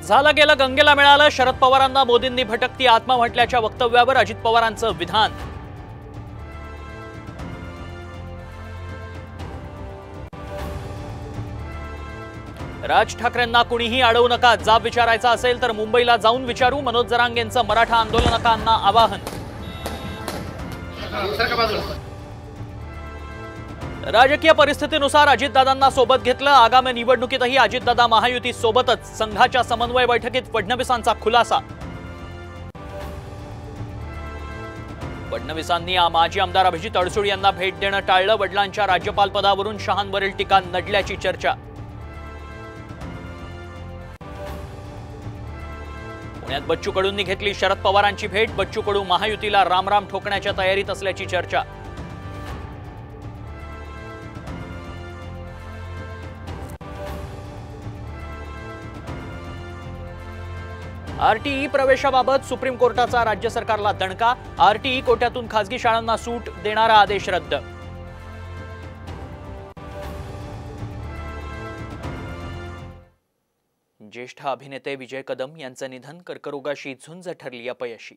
झालं गेलं गंगेला मिळालं, शरद पवारांना मोदींनी भटकती आत्मा म्हटल्याच्या वक्तव्यावर अजित पवारांचं विधान. राज ठाकरेंना कुणीही अडवू नका, जाब विचारायचा असेल तर मुंबईला जाऊन विचारू, मनोज जरांगेंचं मराठा आंदोलनकांना आवाहन. राजकीय परिस्थितीनुसार अजितदादांना सोबत घेतलं, आगामी निवडणुकीतही अजितदादा महायुती सोबतच. संघाच्या समन्वय बैठकीत फडणवीसांचा खुलासा. फडणवीसांनी माजी आमदार अभिजित अडसूळ यांना भेट देणं टाळलं, वडिलांच्या राज्यपाल पदावरून शहांवरील टीका नडल्याची चर्चा. पुण्यात बच्चू कडूंनी घेतली शरद पवारांची भेट, बच्चू कडू महायुतीला रामराम ठोकण्याच्या तयारीत असल्याची चर्चा. आरटीई प्रवेशाबाबत सुप्रीम कोर्टाचा राज्य सरकारला दणका, आरटीई कोट्यातून खासगी शाळांना सूट देणारा आदेश रद्द. ज्येष्ठ अभिनेते विजय कदम यांचं निधन, कर्करोगाशी झुंज ठरली अपयशी.